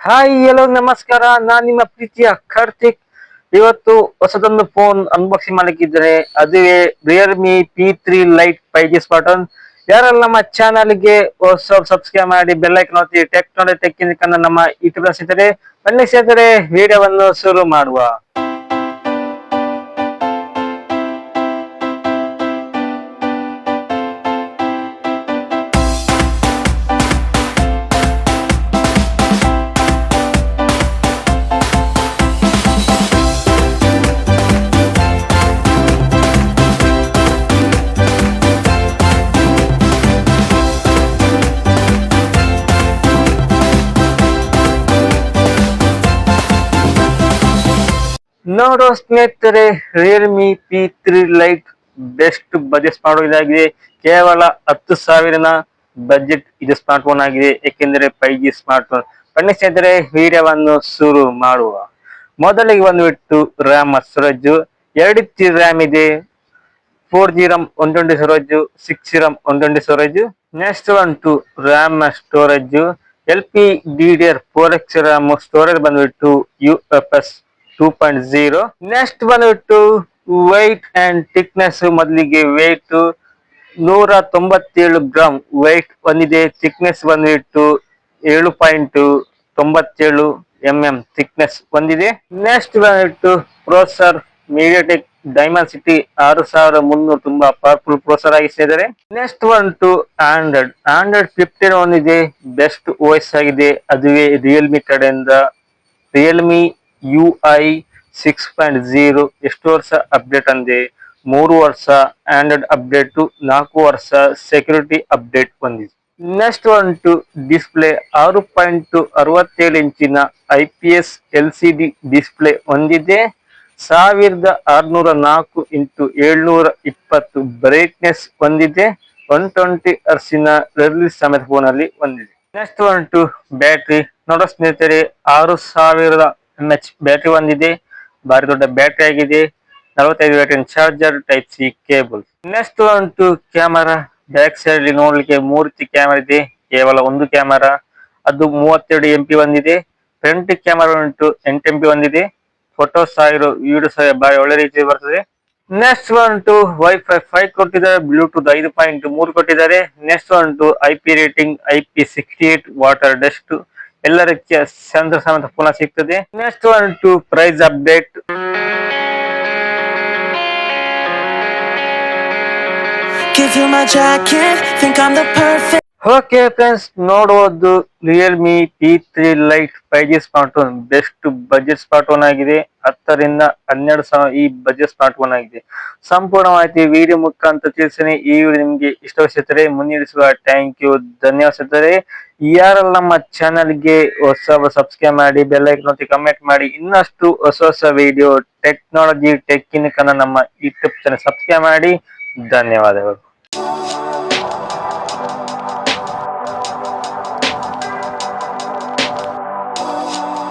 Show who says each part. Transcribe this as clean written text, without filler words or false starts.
Speaker 1: Hi ಎಲ್ಲೋ ನಮಸ್ಕಾರ. ನಾನ್ ನಿಮ್ಮ ಪ್ರೀತಿಯ ಕಾರ್ತಿಕ್. ಇವತ್ತು ಹೊಸದೊಂದು ಫೋನ್ ಅನ್ಬಾಕ್ಸಿಂಗ್ ಮಾಡಲಿಕ್ಕಿದ್ದೇನೆ. ಅದುವೇ Realme P3 light 5G smart phone. ಯಾರೆಲ್ಲ ನಮ್ಮ ಚಾನಲ್ಗೆ ಹೊಸ ಸಬ್ಸ್ಕ್ರೈಬ್ ಮಾಡಿ ಬೆಲ್ ಐಕಾನ್ ಒತ್ತಿ ಟೆಕ್ನಾಲಜಿ ಟೆಕ್ ಕನ್ನಡ ನಮ್ಮ ಯೂಟ್ಯೂಬ್ ಸಿಗ್ತದೆ. ಬನ್ನಿ ಸ್ನೇಹಿತರೆ, ವಿಡಿಯೋವನ್ನು ಶುರು ಮಾಡುವ. ನೋಡೋ ಸ್ನೇಹಿತರೆ, Realme P3 light best budget smart phone ಇದಾಗಿದೆ. ಕೇವಲ 10,000 ಬಜೆಟ್ ಇದು ಸ್ಮಾರ್ಟ್ ಫೋನ್ ಆಗಿದೆ, ಏಕೆಂದರೆ 5G ಸ್ಮಾರ್ಟ್ ಫೋನ್. ಬನ್ನಿ ಸ್ನೇಹಿತರೆ, ವಿಡಿಯೋವನ್ನು ಶುರು ಮಾಡುವ. ಮೊದಲಿಗೆ ಬಂದ್ಬಿಟ್ಟು ರ್ಯಾಮ್ ಸ್ಟೋರೇಜ್ 2 ರ್ಯಾಮ್ ಇದೆ. 4G RAM 120 storage, 6G RAM 120 storage. Next ಬಂತು RAM storage LPDDR4X RAM storage ಬಂದ್ಬಿಟ್ಟು UFS 2.0. ನೆಕ್ಸ್ಟ್ ಬಂದ್ಬಿಟ್ಟು ವೈಟ್ ಅಂಡ್ ಥಿಕ್ನೆಸ್. ಮೊದಲಿಗೆ weight 197 ಗ್ರಾಮ್ ವೈಟ್ ಬಂದಿದೆ. ಥಿಕ್ನೆಸ್ ಬಂದ್ಬಿಟ್ಟು 7.97 mm ಥಿಕ್ನೆಸ್ ಬಂದಿದೆ. ನೆಕ್ಸ್ಟ್ ಬಂದ್ಬಿಟ್ಟು ಪ್ರೊಸೆಸರ್ MediaTek Dimensity 6300, ತುಂಬಾ ಪವರ್ಫುಲ್ ಪ್ರೊಸೆಸರ್ ಆಗಿದ್ದಾರೆ. ನೆಕ್ಸ್ಟ್ ಬಂತು ಆಂಡ್ರಾಯ್ಡ್ 15 ಒಂದಿದೆ, ಬೆಸ್ಟ್ OS ಆಗಿದೆ. ಅದುವೇ ರಿಯಲ್ಮಿ ಕಡೆಯಿಂದ ರಿಯಲ್ಮಿ UI 6.0. ಎಷ್ಟು ವರ್ಷ ಅಪ್ಡೇಟ್ ಅಂದೆ? 3 ವರ್ಷ ಆಂಡ್ರಾಯ್ಡ್ ಅಪ್ಡೇಟ್, 4 ವರ್ಷ ಸೆಕ್ಯೂರಿಟಿ ಅಪ್ಡೇಟ್ ಬಂದಿದೆ. ನೆಕ್ಸ್ಟ್ ಬಂತು ಡಿಸ್ಪ್ಲೇ 6.67 ಇಂಚಿನ IPS LCD ಡಿಸ್ಪ್ಲೇ ಹೊಂದಿದೆ. 1604 × 720 ಬ್ರೈಟ್ನೆಸ್ ಹೊಂದಿದೆ. 120 ಹರ್ಸಿನ ರಿಲೀಸ್ ಸಮೇತ ಫೋನ್ ಅಲ್ಲಿ ಹೊಂದಿದೆ. ನೆಕ್ಸ್ಟ್ ಬಂತು ಬ್ಯಾಟ್ರಿ. ನೋಡೋ ಸ್ನೇಹಿತರೆ, 6000 mAh ಬ್ಯಾಟ್ರಿ ಹೊಂದಿದೆ. ಭಾರಿ ದೊಡ್ಡ ಬ್ಯಾಟ್ರಿ ಆಗಿದೆ. 45 ವ್ಯಾಟಿನ charger, type C cable. Next ಬಂತು ಕ್ಯಾಮರಾ. ಬ್ಯಾಕ್ ಸೈಡ್ ಅಲ್ಲಿ ನೋಡ್ಲಿಕ್ಕೆ 3 ರೀತಿ ಕ್ಯಾಮರಾ ಇದೆ. ಕೇವಲ ಒಂದು ಕ್ಯಾಮರಾ, ಅದು 32 MP ಹೊಂದಿದೆ. ಫ್ರಂಟ್ ಕ್ಯಾಮರಾ ಉಂಟು 8 MP ಹೊಂದಿದೆ. ಫೋಟೋಸ್ ಆಗಿರೋ ವಿಡಿಯೋಸ್ ಬಾರಿ ಒಳ್ಳೆ ರೀತಿ ಬರ್ತದೆ. ನೆಕ್ಸ್ಟ್ ಬಂತು ವೈಫೈ 5 ಕೊಟ್ಟಿದ್ದಾರೆ, ಬ್ಲೂಟೂತ್ 5.3 ಕೊಟ್ಟಿದ್ದಾರೆ. ನೆಕ್ಸ್ಟ್ ಬಂತು IP rating IP68, water dust, ಎಲ್ಲ ರೀತಿಯ ಸೆನ್ಸರ್ ಸಮೇತ ಪುನಃ ಸಿಗ್ತದೆ. ನೆಕ್ಸ್ಟ್ ಬಂತು ಪ್ರೈಸ್ ಅಪ್ಡೇಟ್. ಓಕೆ ಫ್ರೆಂಡ್ಸ್, ನೋಡುವುದು Realme P3 light 5G smart phone. Best budget smart phone ಆಗಿದೆ. 10 ರಿಂದ 12,000 ಈ ಬಜೆಟ್ ಸ್ಮಾರ್ಟ್ ಫೋನ್ ಆಗಿದೆ. ಸಂಪೂರ್ಣ ಮಾಹಿತಿ ವಿಡಿಯೋ ಮುಖಾಂತರ ತಿಳಿಸ್ತೀನಿ. ಈ ವಿಡಿಯೋ ನಿಮ್ಗೆ ಇಷ್ಟವಿಸಿದರೆ ಮುನ್ನಡೆಸುವ ಥ್ಯಾಂಕ್ ಯು, ಧನ್ಯವಾದ. ಯಾರೆಲ್ಲ ನಮ್ಮ ಚಾನಲ್ಗೆ ಹೊಸ ಸಬ್ಸ್ಕ್ರೈಬ್ ಮಾಡಿ, ಬೆಲ್ ಐಕಾನ್ ಒತ್ತಿ, ಕಮೆಂಟ್ ಮಾಡಿ. ಇನ್ನಷ್ಟು ಹೊಸ video technology tech in Kannada ನಮ್ಮ ಯೂಟ್ಯೂಬ್ ಚಾನಲ್ ಸಬ್ಸ್ಕ್ರೈಬ್ ಮಾಡಿ. ಧನ್ಯವಾದಗಳು.